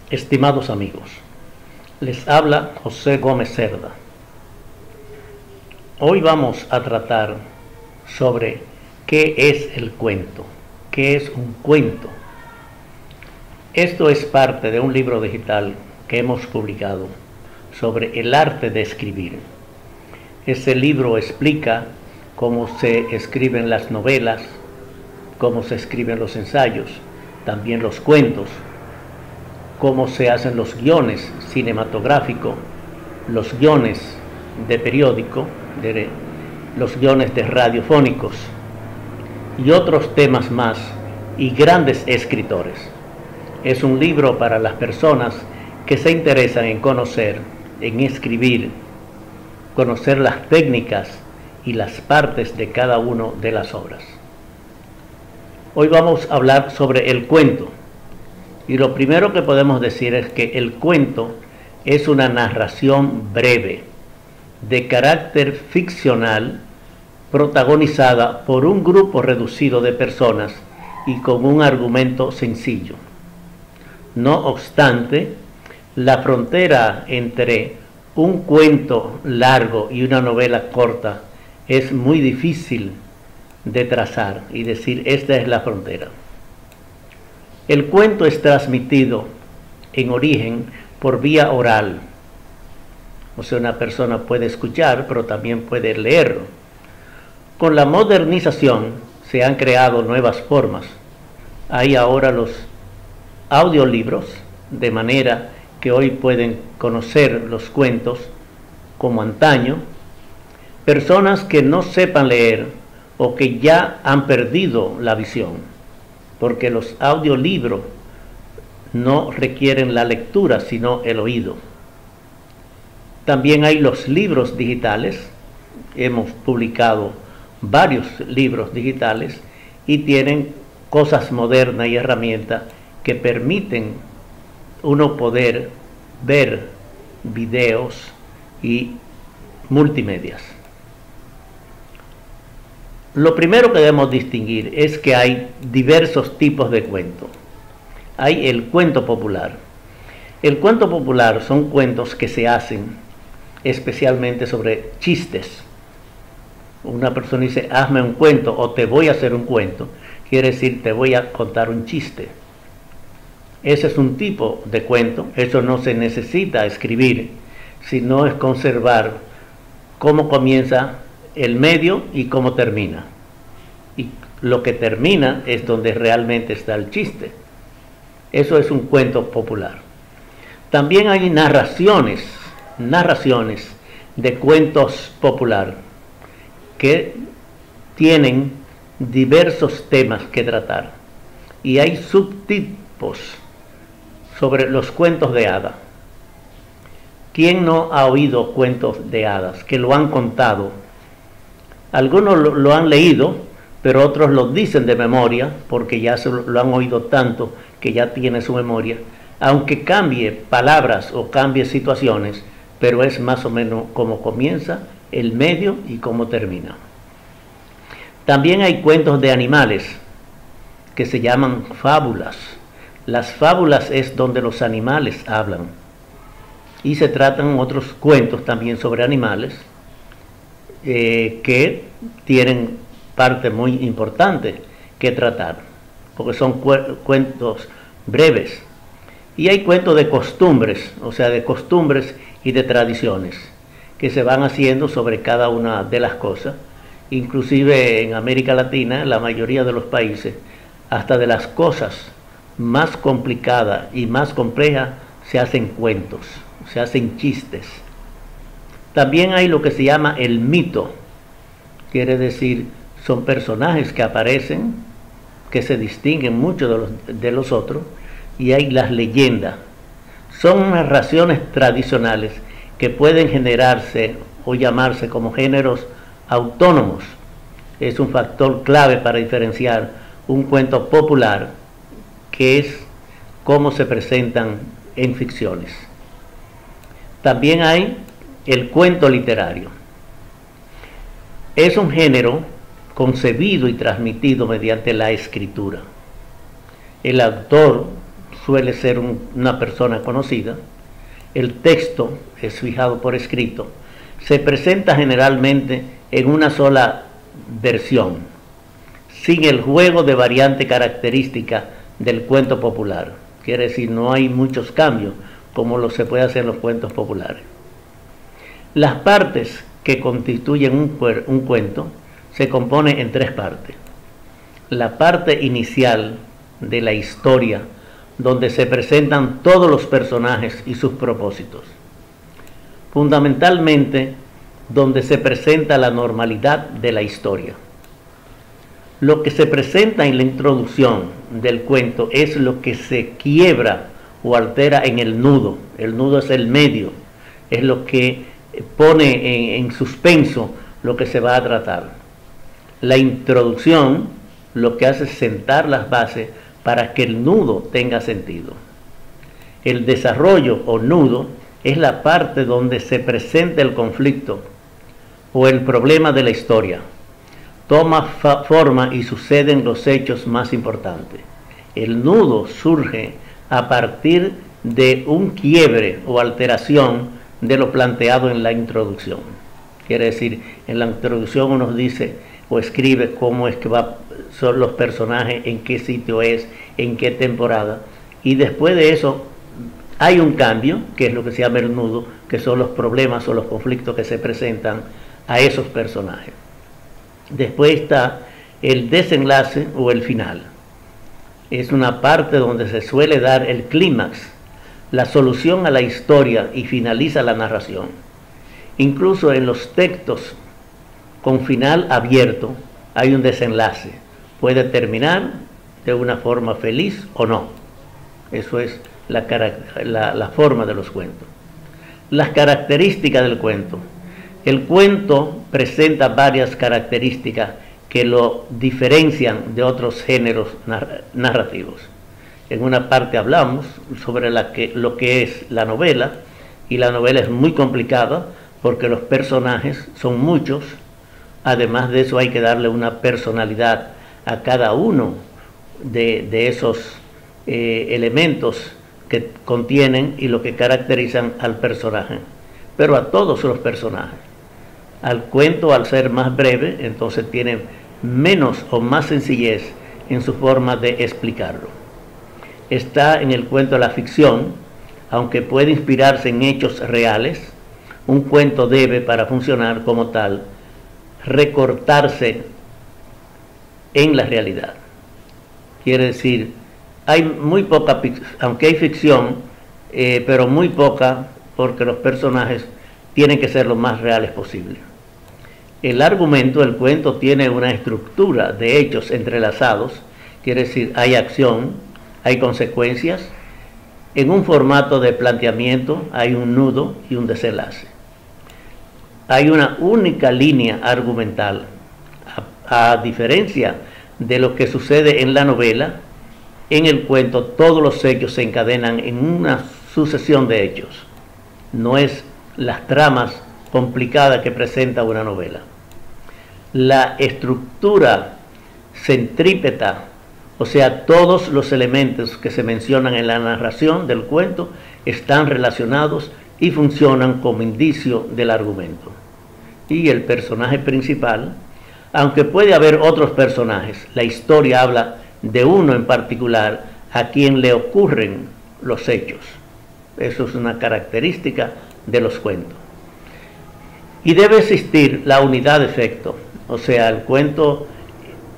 Estimados amigos, les habla José Gómez Cerda. Hoy vamos a tratar sobre qué es el cuento, qué es un cuento. Esto es parte de un libro digital que hemos publicado sobre el arte de escribir. Ese libro explica cómo se escriben las novelas, cómo se escriben los ensayos, también los cuentos, cómo se hacen los guiones cinematográficos, los guiones de periódico, los guiones de radiofónicos y otros temas más, y grandes escritores. Es un libro para las personas que se interesan en conocer, en escribir, conocer las técnicas y las partes de cada una de las obras. Hoy vamos a hablar sobre el cuento. Y lo primero que podemos decir es que el cuento es una narración breve, de carácter ficcional, protagonizada por un grupo reducido de personas y con un argumento sencillo. No obstante, la frontera entre un cuento largo y una novela corta es muy difícil de trazar y decir esta es la frontera. El cuento es transmitido en origen por vía oral. O sea, una persona puede escuchar, pero también puede leerlo. Con la modernización se han creado nuevas formas. Hay ahora los audiolibros, de manera que hoy pueden conocer los cuentos como antaño. Personas que no sepan leer o que ya han perdido la visión, porque los audiolibros no requieren la lectura, sino el oído. También hay los libros digitales. Hemos publicado varios libros digitales y tienen cosas modernas y herramientas que permiten uno poder ver videos y multimedias. Lo primero que debemos distinguir es que hay diversos tipos de cuentos. Hay el cuento popular. El cuento popular son cuentos que se hacen especialmente sobre chistes. Una persona dice, hazme un cuento o te voy a hacer un cuento. Quiere decir, te voy a contar un chiste. Ese es un tipo de cuento. Eso no se necesita escribir, sino es conservar cómo comienza el medio y cómo termina. Y lo que termina es donde realmente está el chiste. Eso es un cuento popular. También hay narraciones de cuentos popular que tienen diversos temas que tratar. Y hay subtipos sobre los cuentos de hadas. ¿Quién no ha oído cuentos de hadas? Que lo han contado. Algunos lo han leído, pero otros lo dicen de memoria, porque ya lo han oído tanto que ya tiene su memoria, aunque cambie palabras o cambie situaciones, pero es más o menos cómo comienza, el medio y cómo termina. También hay cuentos de animales que se llaman fábulas. Las fábulas es donde los animales hablan. Y se tratan otros cuentos también sobre animales que tienen parte muy importante que tratar, porque son cuentos breves. Y hay cuentos de costumbres, o sea, de costumbres y de tradiciones que se van haciendo sobre cada una de las cosas. Inclusive en América Latina, la mayoría de los países, hasta de las cosas más complicadas y más complejas, se hacen cuentos, se hacen chistes. También hay lo que se llama el mito. Quiere decir, son personajes que aparecen, que se distinguen mucho de los otros, y hay las leyendas. Son narraciones tradicionales que pueden generarse o llamarse como géneros autónomos. Es un factor clave para diferenciar un cuento popular, que es cómo se presentan en ficciones. También hay el cuento literario. Es un género concebido y transmitido mediante la escritura. El autor suele ser una persona conocida. El texto es fijado por escrito. Se presenta generalmente en una sola versión, sin el juego de variante característica del cuento popular. Quiere decir, no hay muchos cambios como lo se puede hacer en los cuentos populares. Las partes que constituyen un cuento se componen en tres partes. La parte inicial de la historia, donde se presentan todos los personajes y sus propósitos. Fundamentalmente, donde se presenta la normalidad de la historia. Lo que se presenta en la introducción del cuento es lo que se quiebra o altera en el nudo. El nudo es el medio, es lo que pone en suspenso lo que se va a tratar. La introducción lo que hace es sentar las bases para que el nudo tenga sentido. El desarrollo o nudo es la parte donde se presenta el conflicto o el problema de la historia. Toma forma y suceden los hechos más importantes. El nudo surge a partir de un quiebre o alteración de lo planteado en la introducción. Quiere decir, en la introducción uno dice o escribe cómo es que son los personajes, en qué sitio es, en qué temporada, y después de eso hay un cambio, que es lo que se llama el nudo, que son los problemas o los conflictos que se presentan a esos personajes. Después está el desenlace o el final. Es una parte donde se suele dar el clímax, la solución a la historia, y finaliza la narración. Incluso en los textos con final abierto hay un desenlace. Puede terminar de una forma feliz o no. Eso es la forma de los cuentos. Las características del cuento. El cuento presenta varias características que lo diferencian de otros géneros narrativos. En una parte hablamos sobre lo que es la novela, y la novela es muy complicada porque los personajes son muchos. Además de eso hay que darle una personalidad a cada uno de esos elementos que contienen y lo que caracterizan al personaje, pero a todos los personajes. Al cuento, al ser más breve, entonces tiene menos o más sencillez en su forma de explicarlo. Está en el cuento la ficción, aunque puede inspirarse en hechos reales. Un cuento debe, para funcionar como tal, recortarse en la realidad. Quiere decir, hay muy poca, aunque hay ficción, pero muy poca, porque los personajes tienen que ser lo más reales posible. El argumento del cuento tiene una estructura de hechos entrelazados, quiere decir, hay acción, hay consecuencias. En un formato de planteamiento hay un nudo y un desenlace. Hay una única línea argumental, a diferencia de lo que sucede en la novela. En el cuento todos los hechos se encadenan en una sucesión de hechos. No es las tramas complicadas que presenta una novela. La estructura centrípeta, o sea, todos los elementos que se mencionan en la narración del cuento están relacionados y funcionan como indicio del argumento. Y el personaje principal, aunque puede haber otros personajes, la historia habla de uno en particular a quien le ocurren los hechos. Eso es una característica de los cuentos. Y debe existir la unidad de efecto, o sea, el cuento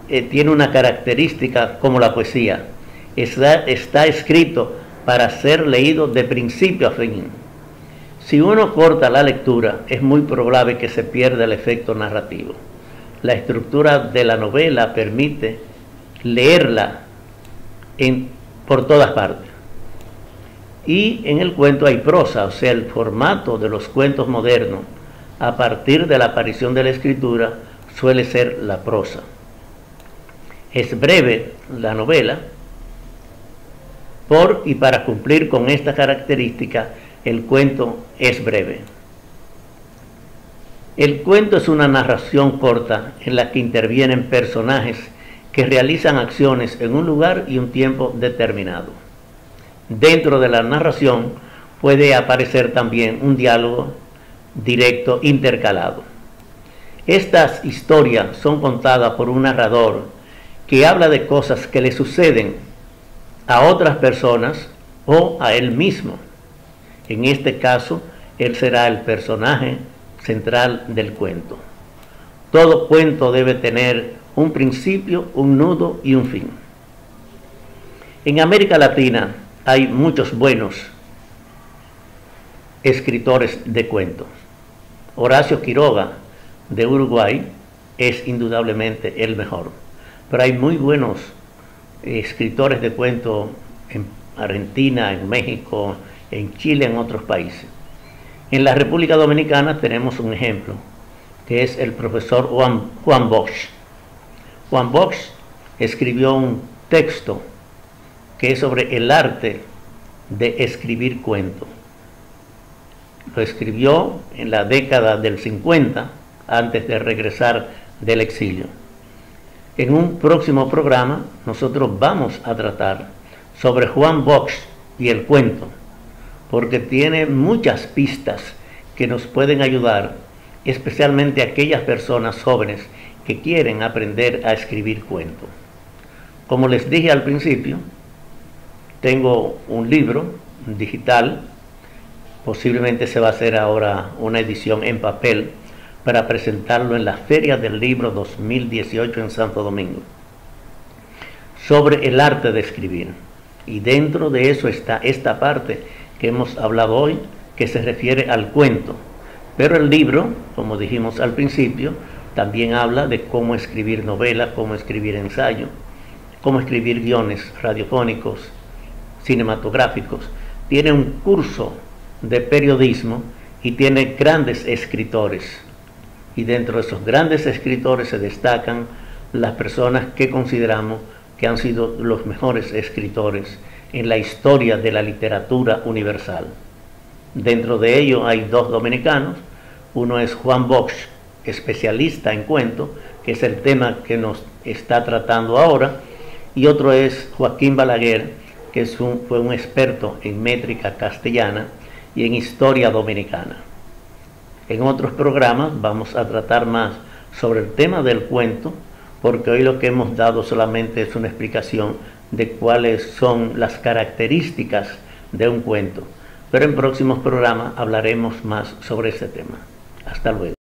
tiene una característica como la poesía. Está escrito para ser leído de principio a fin. Si uno corta la lectura, es muy probable que se pierda el efecto narrativo. La estructura de la novela permite leerla por todas partes. Y en el cuento hay prosa, o sea, el formato de los cuentos modernos, a partir de la aparición de la escritura, suele ser la prosa. Es breve la novela, por y para cumplir con esta característica, el cuento es breve. El cuento es una narración corta en la que intervienen personajes que realizan acciones en un lugar y un tiempo determinado. Dentro de la narración puede aparecer también un diálogo directo intercalado. Estas historias son contadas por un narrador que habla de cosas que le suceden a otras personas o a él mismo. En este caso, él será el personaje central del cuento. Todo cuento debe tener un principio, un nudo y un fin. En América Latina hay muchos buenos escritores de cuentos. Horacio Quiroga, de Uruguay, es indudablemente el mejor. Pero hay muy buenos escritores de cuentos en Argentina, en México, en Chile, en otros países. En la República Dominicana tenemos un ejemplo, que es el profesor Juan Bosch. Juan Bosch escribió un texto que es sobre el arte de escribir cuentos. Lo escribió en la década del 50, antes de regresar del exilio. En un próximo programa nosotros vamos a tratar sobre Juan Bosch y el cuento, porque tiene muchas pistas que nos pueden ayudar, especialmente a aquellas personas jóvenes que quieren aprender a escribir cuentos. Como les dije al principio, tengo un libro digital, posiblemente se va a hacer ahora una edición en papel para presentarlo en la Feria del Libro 2018 en Santo Domingo, sobre el arte de escribir. Y dentro de eso está esta parte que hemos hablado hoy, que se refiere al cuento. Pero el libro, como dijimos al principio, también habla de cómo escribir novelas, cómo escribir ensayo, cómo escribir guiones radiofónicos, cinematográficos. Tiene un curso de periodismo y tiene grandes escritores. Y dentro de esos grandes escritores se destacan las personas que consideramos que han sido los mejores escritores en la historia de la literatura universal. Dentro de ellos hay dos dominicanos. Uno es Juan Bosch, especialista en cuentos, que es el tema que nos está tratando ahora, y otro es Joaquín Balaguer, que fue un experto en métrica castellana y en historia dominicana. En otros programas vamos a tratar más sobre el tema del cuento, porque hoy lo que hemos dado solamente es una explicación de cuáles son las características de un cuento. Pero en próximos programas hablaremos más sobre este tema. Hasta luego.